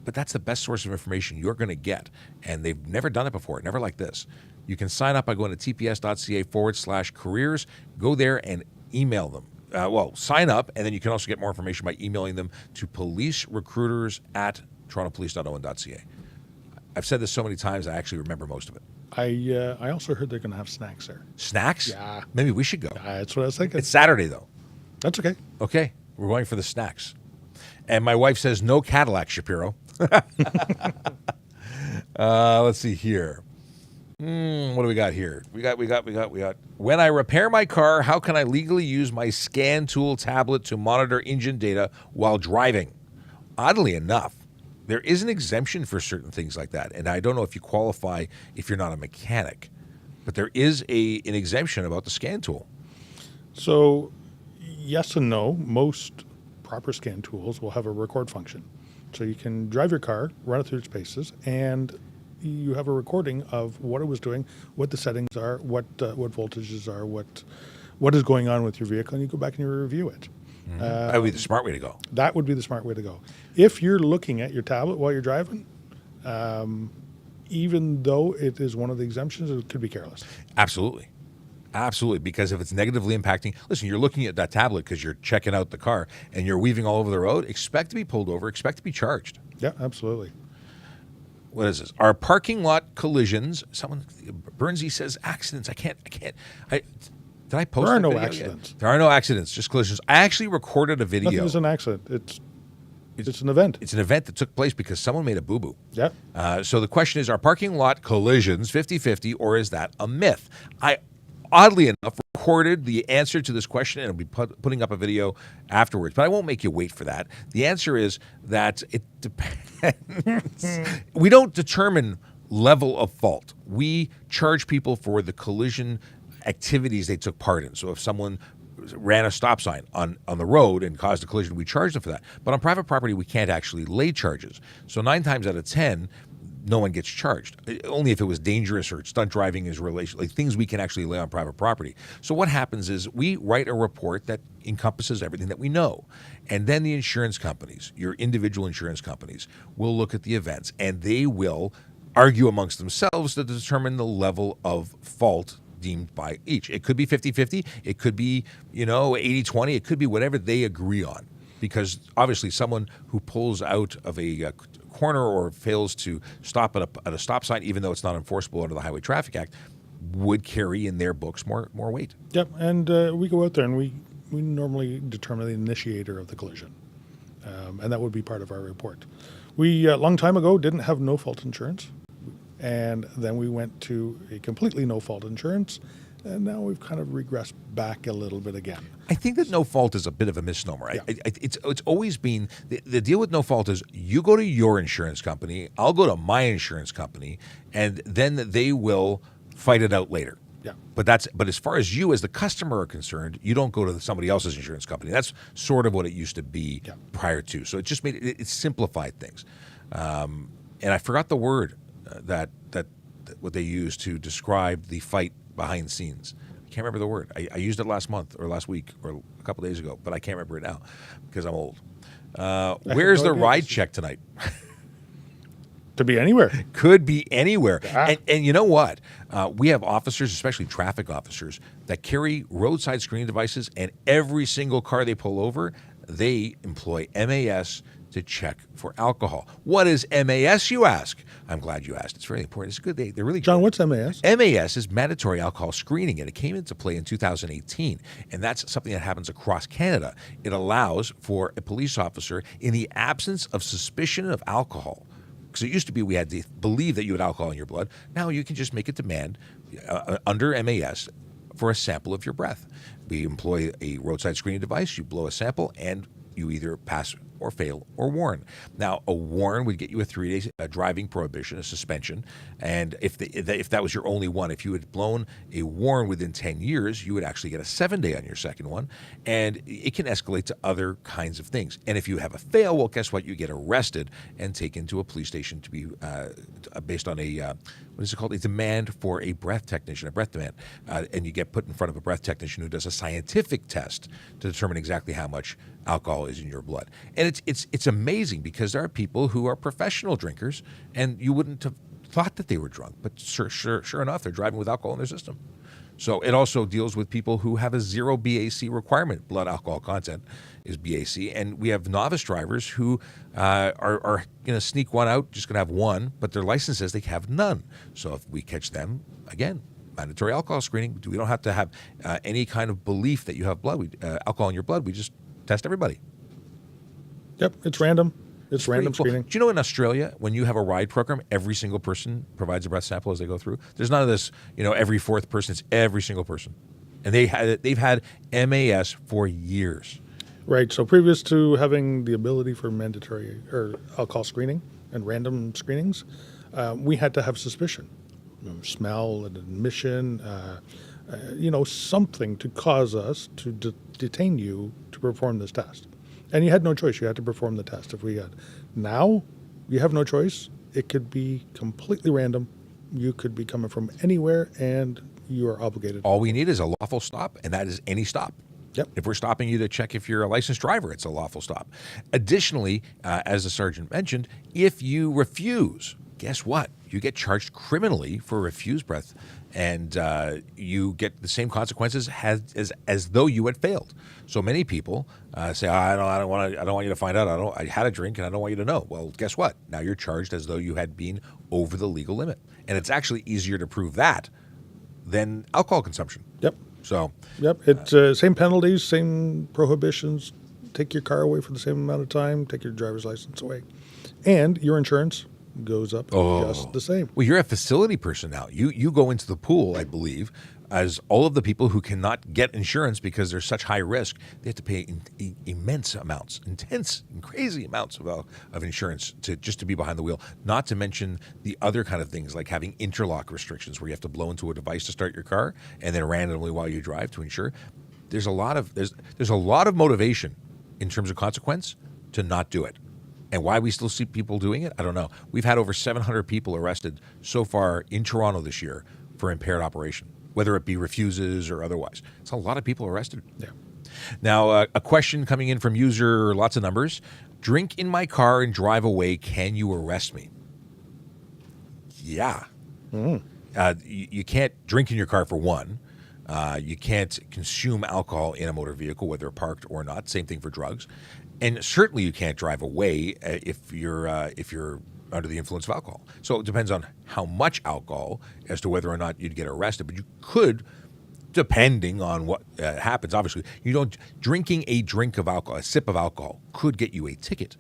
But that's the best source of information you're going to get, and they've never done it before, never like this. You can sign up by going to tps.ca/careers. Go there and email them. sign up, and then you can also get more information by emailing them to policerecruiters@torontopolice.owen.ca. I've said this so many times, I actually remember most of it. I also heard they're going to have snacks there. Snacks? Yeah. Maybe we should go. That's what I was thinking. It's Saturday, though. That's okay. Okay, we're going for the snacks. And my wife says, no Cadillac, Shapiro. Let's see here. What do we got here? We got. When I repair my car, how can I legally use my scan tool tablet to monitor engine data while driving? Oddly enough, there is an exemption for certain things like that. And I don't know if you qualify if you're not a mechanic, but there is an exemption about the scan tool. So, yes and no. Most proper scan tools will have a record function. So you can drive your car, run it through its paces, and you have a recording of what it was doing, what the settings are, what voltages are, what is going on with your vehicle, and you go back and you review it. That would be the smart way to go. That would be the smart way to go. If you're looking at your tablet while you're driving, even though it is one of the exemptions, it could be careless. Absolutely. Absolutely. Because if it's negatively impacting, listen, you're looking at that tablet because you're checking out the car and you're weaving all over the road, expect to be pulled over, expect to be charged. Yeah, absolutely. What is this? Are parking lot collisions, Burnsy says accidents. Did I post There are that no video yet? accidents. There are no accidents, just collisions. I actually recorded a video. Nothing is an accident. It's an event. It's an event that took place because someone made a boo-boo. Yeah. So the question is, are parking lot collisions 50-50 or is that a myth? I, oddly enough, recorded the answer to this question and I'll be putting up a video afterwards, but I won't make you wait for that. The answer is that it depends. We don't determine level of fault. We charge people for the collision activities they took part in. So if someone ran a stop sign on the road and caused a collision, we charge them for that. But on private property, we can't actually lay charges. So 9 times out of 10, no one gets charged. Only if it was dangerous or stunt driving is like things we can actually lay on private property. So what happens is we write a report that encompasses everything that we know. And then the insurance companies, your individual insurance companies, will look at the events and they will argue amongst themselves to determine the level of fault deemed by each. It could be 50-50. It could be, 80-20. It could be whatever they agree on. Because obviously someone who pulls out of a corner or fails to stop at a stop sign, even though it's not enforceable under the Highway Traffic Act, would carry in their books more weight. Yep, and we go out there and we normally determine the initiator of the collision, and that would be part of our report. We, a long time ago, didn't have no-fault insurance, and then we went to a completely no-fault insurance, and now we've kind of regressed back a little bit again. I think that no fault is a bit of a misnomer. Yeah. It's always been the deal with no fault is you go to your insurance company, I'll go to my insurance company, and then they will fight it out later. Yeah. But as far as you as the customer are concerned, you don't go to somebody else's insurance company. That's sort of what it used to be prior to. So it just made it simplified things. And I forgot the word that what they used to describe the fight behind the scenes. I can't remember the word. I used it last month or last week or a couple days ago, but I can't remember it now because I'm old. Where's the ride check tonight? To be anywhere. Could be anywhere. Yeah. And you know what? We have officers, especially traffic officers, that carry roadside screening devices, and every single car they pull over, they employ MAS to check for alcohol. What is MAS, you ask? I'm glad you asked. It's very important. It's good. They're really good. John, what's MAS? MAS is mandatory alcohol screening, and it came into play in 2018, and that's something that happens across Canada. It allows for a police officer, in the absence of suspicion of alcohol, because it used to be we had to believe that you had alcohol in your blood. Now you can just make a demand under MAS for a sample of your breath. We employ a roadside screening device. You blow a sample, and you either pass or fail or warn. Now, a warn would get you a 3-day driving prohibition, a suspension. And if that was your only one, if you had blown a warn within 10 years, you would actually get a 7-day on your second one. And it can escalate to other kinds of things. And if you have a fail, well, guess what? You get arrested and taken to a police station to be based on a, what is it called? A demand for a breath technician, a breath demand. And you get put in front of a breath technician who does a scientific test to determine exactly how much alcohol is in your blood. And it's amazing because there are people who are professional drinkers and you wouldn't have thought that they were drunk, but sure enough, they're driving with alcohol in their system. So it also deals with people who have a 0 BAC requirement. Blood alcohol content is BAC. And we have novice drivers who are going to sneak one out, just going to have one, but their license says they have none. So if we catch them, again, mandatory alcohol screening. We don't have to have any kind of belief that you have alcohol in your blood. We just test everybody. Yep, it's random. It's Pretty random cool. screening. Do you know in Australia, when you have a ride program, every single person provides a breath sample as they go through? There's none of this, every fourth person. It's every single person. And they've had MAS for years. Right. So previous to having the ability for mandatory or alcohol screening and random screenings, we had to have suspicion, smell, an admission, something to cause us to detain you to perform this test. And you had no choice. You had to perform the test if we had. Now, you have no choice. It could be completely random. You could be coming from anywhere, and you are obligated. All we need is a lawful stop, and that is any stop. Yep. If we're stopping you to check if you're a licensed driver, it's a lawful stop. Additionally, as the sergeant mentioned, if you refuse, guess what? You get charged criminally for refused breath, and you get the same consequences as though you had failed. So many people say, I don't want you to find out. I had a drink, and I don't want you to know. Well, guess what? Now you're charged as though you had been over the legal limit, and it's actually easier to prove that than alcohol consumption. Yep. So, Yep. It's same penalties, same prohibitions. Take your car away for the same amount of time. Take your driver's license away. And your insurance goes up just the same. well, you're a facility person now. You go into the pool, I believe, as all of the people who cannot get insurance because there's such high risk. They have to pay immense amounts, intense and crazy amounts of insurance just to be behind the wheel. Not to mention the other kind of things like having interlock restrictions where you have to blow into a device to start your car and then randomly while you drive to insure. There's a lot of motivation in terms of consequence to not do it. And why we still see people doing it, I don't know. We've had over 700 people arrested so far in Toronto this year for impaired operation, whether it be refuses or otherwise. It's a lot of people arrested. Yeah. Now, a question coming in from user, lots of numbers. Drink in my car and drive away. Can you arrest me? Yeah. You can't drink in your car for one. You can't consume alcohol in a motor vehicle, whether parked or not. Same thing for drugs. And certainly you can't drive away if you're under the influence of alcohol. So it depends on how much alcohol as to whether or not you'd get arrested. But you could, depending on what happens. Obviously, drinking a drink of alcohol, a sip of alcohol, could get you a ticket,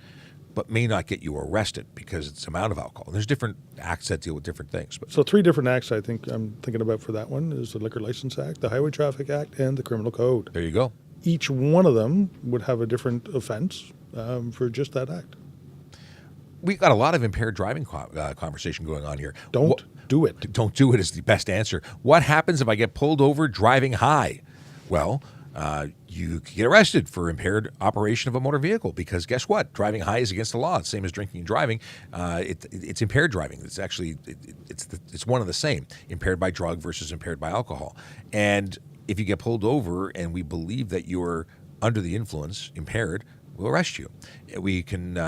but may not get you arrested because it's the amount of alcohol. And there's different acts that deal with different things. But So 3 different acts I think I'm thinking about for that one is the Liquor License Act, the Highway Traffic Act, and the Criminal Code. there you go. Each one of them would have a different offense for just that act. We got a lot of impaired driving conversation going on here. Don't do it. Don't do it is the best answer. What happens if I get pulled over driving high? Well, you could get arrested for impaired operation of a motor vehicle because guess what? Driving high is against the law. It's the same as drinking and driving. It's impaired driving. It's actually it's one of the same. Impaired by drug versus impaired by alcohol. And if you get pulled over and we believe that you're under the influence, impaired, we'll arrest you. We can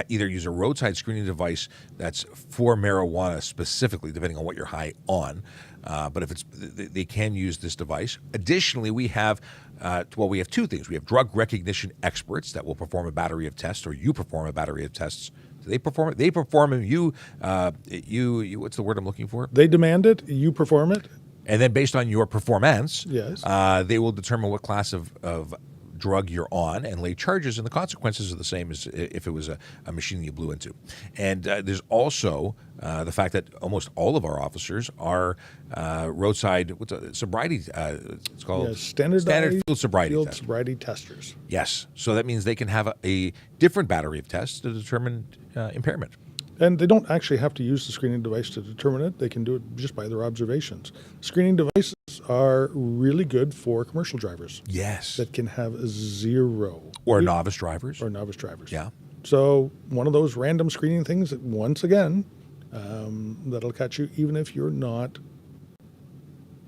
either use a roadside screening device that's for marijuana specifically, depending on what you're high on. But if they can use this device. Additionally, we have 2 things. We have drug recognition experts that will perform a battery of tests, or you perform a battery of tests. They perform it. They perform them. You. What's the word I'm looking for? They demand it. You perform it. And then based on your performance, Yes. they will determine what class of drug you're on and lay charges, and the consequences are the same as if it was a machine that you blew into. And there's also the fact that almost all of our officers are roadside sobriety. It's called standard field sobriety test. sobriety testers. Yes, so that means they can have a different battery of tests to determine impairment. And they don't actually have to use the screening device to determine it. They can do it just by their observations. Screening devices are really good for commercial drivers Yes, that can have 0. or novice drivers. Or novice drivers. Yeah. So one of those random screening things that, once again, that'll catch you even if you're not,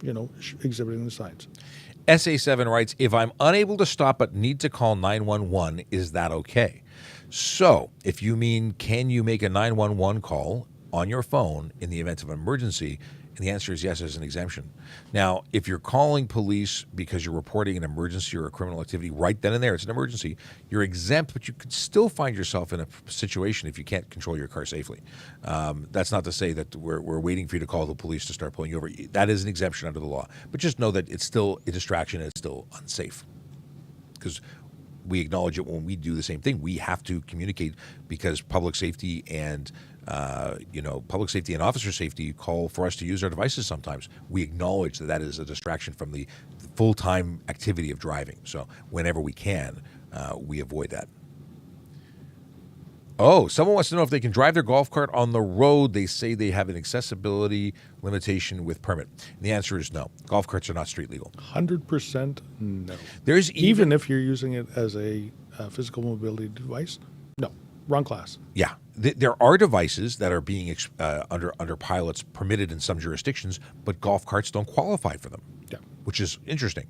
exhibiting the signs. SA7 writes, if I'm unable to stop but need to call 911, is that okay? So if you mean, can you make a 911 call on your phone in the event of an emergency? And the answer is yes, there's an exemption. Now, if you're calling police because you're reporting an emergency or a criminal activity right then and there, it's an emergency, you're exempt, but you could still find yourself in a situation if you can't control your car safely. That's not to say that we're waiting for you to call the police to start pulling you over. That is an exemption under the law. But just know that it's still a distraction and it's still unsafe. Because we acknowledge it when we do the same thing. We have to communicate because public safety and public safety and officer safety call for us to use our devices sometimes. We acknowledge that is a distraction from the full-time activity of driving. So whenever we can, we avoid that. Oh, someone wants to know if they can drive their golf cart on the road. They say they have an accessibility limitation with permit. And the answer is no. Golf carts are not street legal. 100% no. There's Even if you're using it as a physical mobility device, no. Wrong class. Yeah. There are devices that are being under pilots permitted in some jurisdictions, but golf carts don't qualify for them. Yeah. Which is interesting.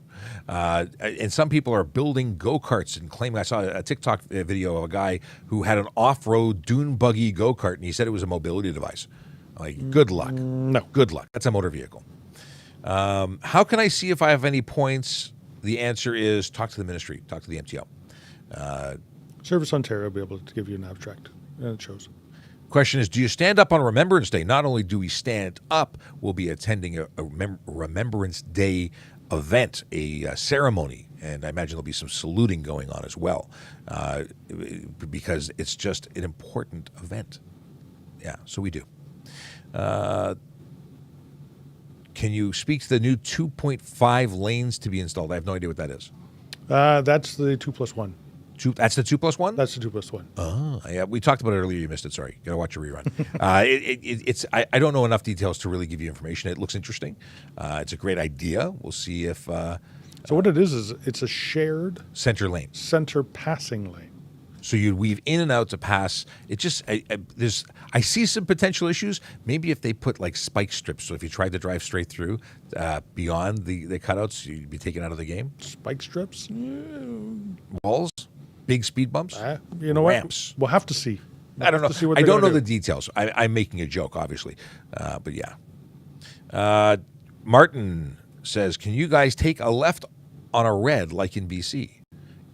And some people are building go-karts and claiming, I saw a TikTok video of a guy who had an off-road dune buggy go-kart, and he said it was a mobility device. Like, good luck. No. Good luck. That's a motor vehicle. How can I see if I have any points? The answer is talk to the ministry, talk to the MTO. Service Ontario will be able to give you an abstract, and it shows. Question is, do you stand up on Remembrance Day? Not only do we stand up, we'll be attending a Remembrance Day event, a ceremony, and I imagine there'll be some saluting going on as well, because it's just an important event. Yeah, so we do. Can you speak to the new 2.5 lanes to be installed? I have no idea what that is. That's the 2+1. That's the 2+1? That's the 2+1. Oh, yeah. We talked about it earlier. You missed it. Sorry. Got to watch a rerun. I don't know enough details to really give you information. It looks interesting. It's a great idea. We'll see if So what it is it's a shared center lane, center passing lane. So you'd weave in and out to pass. It just I see some potential issues. Maybe if they put like spike strips, so if you tried to drive straight through beyond the cutouts, you'd be taken out of the game. Spike strips, walls, big speed bumps, you know ramps. We'll have to see. I don't know. I don't know the details. I'm making a joke, obviously, but yeah. Martin says, "Can you guys take a left on a red like in BC?"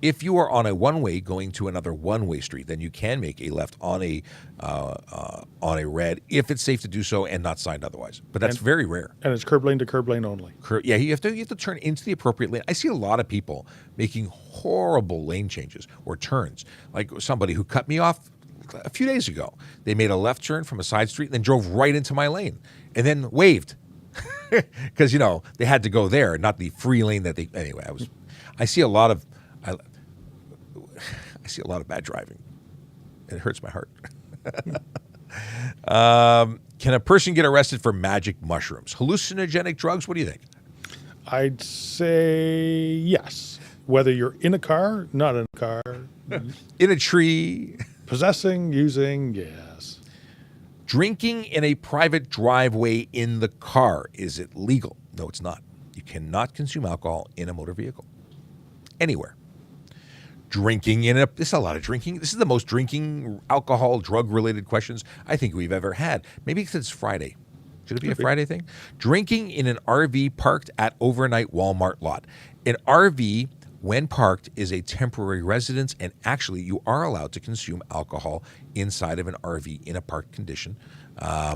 If you are on a one-way going to another one-way street, then you can make a left on a red if it's safe to do so and not signed otherwise. But that's very rare. And it's curb lane to curb lane only. Yeah, you have to turn into the appropriate lane. I see a lot of people making horrible lane changes or turns. Like somebody who cut me off a few days ago. They made a left turn from a side street and then drove right into my lane and then waved because they had to go there, not the free lane that they. Anyway, I see a lot of. I see a lot of bad driving. It hurts my heart. Can a person get arrested for magic mushrooms? Hallucinogenic drugs? What do you think? I'd say yes. Whether you're in a car, not in a car. In a tree. Possessing, using, yes. Drinking in a private driveway in the car. Is it legal? No, it's not. You cannot consume alcohol in a motor vehicle. Anywhere. Drinking this is a lot of drinking. This is the most drinking, alcohol, drug-related questions I think we've ever had. Maybe because it's Friday. Should it be a Friday thing? Drinking in an RV parked at overnight Walmart lot. An RV, when parked, is a temporary residence, and actually you are allowed to consume alcohol inside of an RV in a parked condition. I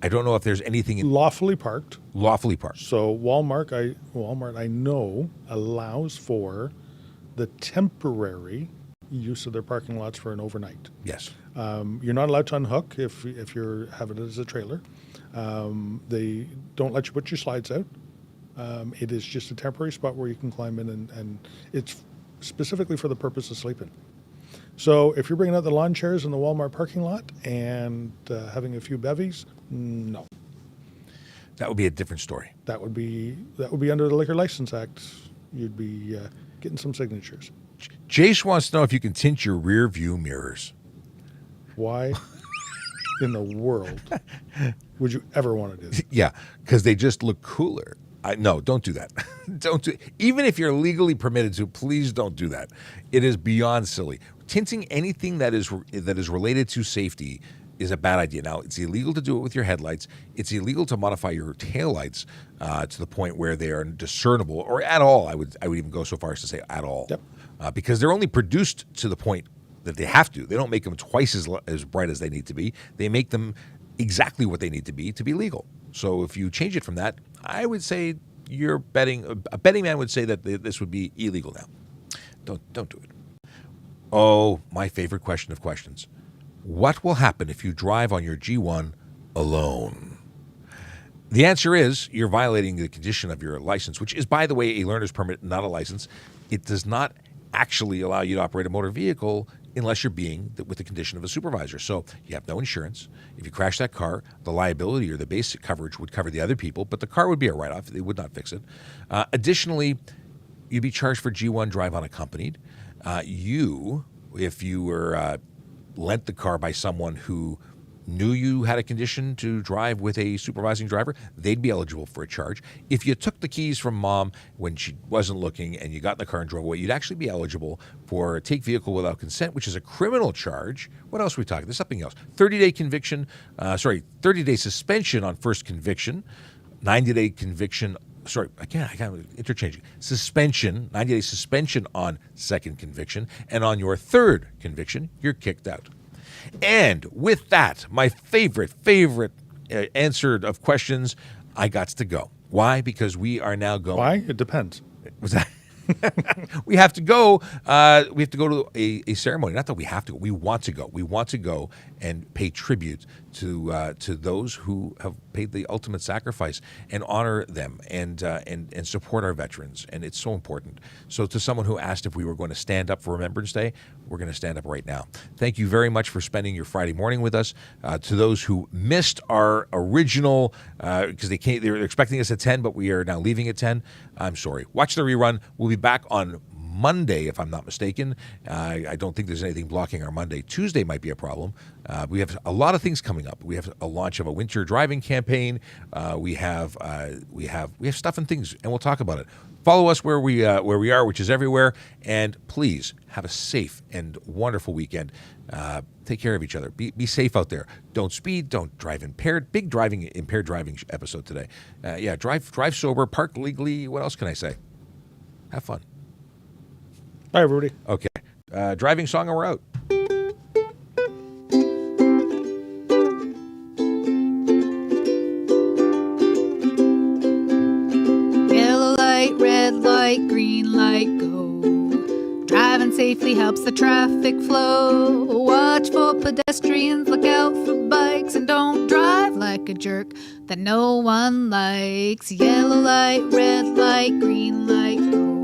don't know if there's anything lawfully parked. Lawfully parked. So Walmart, I know allows for the temporary use of their parking lots for an overnight. Yes. You're not allowed to unhook if you're having it as a trailer. They don't let you put your slides out. It is just a temporary spot where you can climb in, and it's specifically for the purpose of sleeping. So if you're bringing out the lawn chairs in the Walmart parking lot and having a few bevies, no. That would be a different story. That would be under the Liquor License Act. You'd be getting some signatures. Jace wants to know if you can tint your rear view mirrors. Why in the world would you ever want to do that? Yeah, because they just look cooler. No, don't do that. Even if you're legally permitted to, please don't do that. It is beyond silly. Tinting anything that is related to safety is a bad idea. Now, it's illegal to do it with your headlights. It's illegal to modify your taillights to the point where they are discernible, or at all. I would even go so far as to say at all. Yep. Because they're only produced to the point that they have to. They don't make them twice as bright as they need to be. They make them exactly what they need to be legal. So if you change it from that, I would say you're betting. A betting man would say that this would be illegal now. Don't do it. Oh, my favorite question of questions. What will happen if you drive on your G1 alone? The answer is you're violating the condition of your license, which is, by the way, a learner's permit, not a license. It does not actually allow you to operate a motor vehicle unless you're being with the condition of a supervisor. So you have no insurance. If you crash that car, the liability or the basic coverage would cover the other people, but the car would be a write-off. They would not fix it. Additionally, you'd be charged for G1 drive unaccompanied. If you were lent the car by someone who knew you had a condition to drive with a supervising driver, they'd be eligible for a charge. If you took the keys from mom when she wasn't looking and you got in the car and drove away, you'd actually be eligible for a take vehicle without consent, which is a criminal charge. What else are we talking? There's something else. 30-day suspension on first conviction, 90-day conviction. Sorry, again, I got interchanging. Suspension, 90-day suspension on second conviction, and on your third conviction, you're kicked out. And with that, my favorite answer of questions, I got to go. Why? Because we are now going. Why? It depends. Was that? We have to go. We have to go to a ceremony. Not that we have to. We want to go. We want to go and pay tribute to those who have paid the ultimate sacrifice and honor them and support our veterans. And it's so important. So to someone who asked if we were going to stand up for Remembrance Day, we're going to stand up right now. Thank you very much for spending your Friday morning with us. To those who missed our original, because they're expecting us at 10, but we are now leaving at 10. I'm sorry. Watch the rerun. We'll be back on Monday, if I'm not mistaken. I don't think there's anything blocking our Monday. Tuesday might be a problem. We have a lot of things coming up. We have a launch of a winter driving campaign. We have stuff and things, and we'll talk about it. Follow us where we are, which is everywhere. And please have a safe and wonderful weekend. Take care of each other. Be safe out there. Don't speed. Don't drive impaired. Big impaired driving episode today. Drive sober. Park legally. What else can I say? Have fun. Bye, everybody. Okay. Driving song and we're out. Yellow light, red light, green light, go. Driving safely helps the traffic flow. Watch for pedestrians, look out for bikes, and don't drive like a jerk that no one likes. Yellow light, red light, green light, go.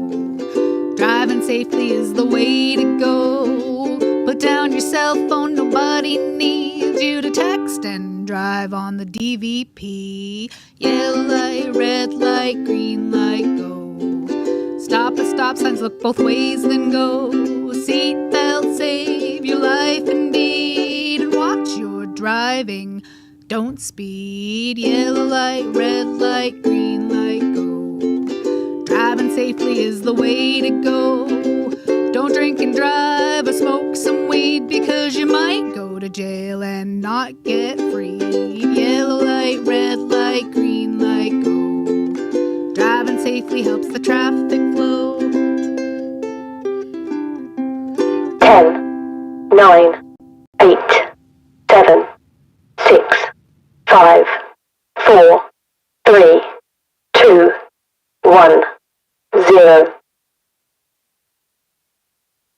Driving safely is the way to go. Put down your cell phone, nobody needs you to text and drive on the DVP. Yellow light, red light, green light, go. Stop at stop signs, look both ways, then go. Seatbelt save your life indeed. And watch your driving, don't speed. Yellow light, red light, green light, go. Driving safely is the way to go. Don't drink and drive or smoke some weed, because you might go to jail and not get freed. Yellow light, red light, green light, go. Driving safely helps the traffic flow. 10, 9, 8, 7, 6, 5, 4, 3, 2, 1, 0.